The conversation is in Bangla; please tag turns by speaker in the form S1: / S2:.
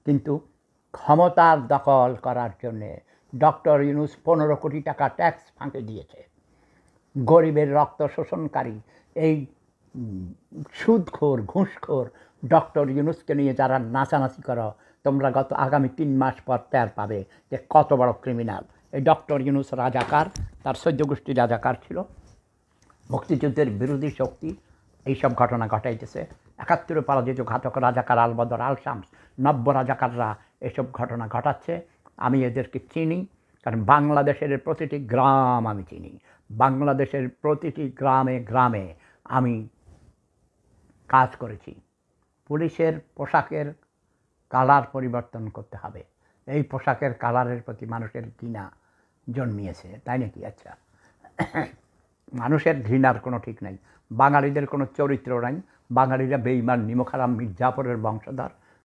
S1: কিন্তু ক্ষমতার দখল করার জন্যে ডক্টর ইউনূস 15 কোটি টাকা ট্যাক্স ফাঁকে দিয়েছে। গরিবের রক্ত শোষণকারী এই সুদখোর ঘুষখোর ডক্টর ইউনূসকে নিয়ে যারা নাচানাচি করো, তোমরা আগামী 3 মাস পর টের পাবে যে কত বড় ক্রিমিনাল। এই ডক্টর ইউনূস রাজাকার, তার 14 গোষ্ঠী রাজাকার ছিল, মুক্তিযুদ্ধের বিরোধী শক্তি এইসব ঘটনা ঘটাইতেছে। 71 পরাজিত ঘাতক রাজাকার আলবদর আল শামস, নব্য রাজাকাররা এসব ঘটনা ঘটাচ্ছে। আমি এদেরকে চিনি, কারণ বাংলাদেশের প্রতিটি গ্রাম আমি চিনি। বাংলাদেশের প্রতিটি গ্রামে গ্রামে আমি কাজ করেছি। পুলিশের পোশাকের কালার পরিবর্তন করতে হবে। এই পোশাকের কালারের প্রতি মানুষের ঘৃণা জন্মিয়েছে, তাই নাকি? আচ্ছা, মানুষের ঘৃণার কোনো ঠিক নাই। বাঙালিদের কোনো চরিত্র নাই। বাঙালিরা বেঈমান, নিমকহারাম, মির্জাফরের বংশধর।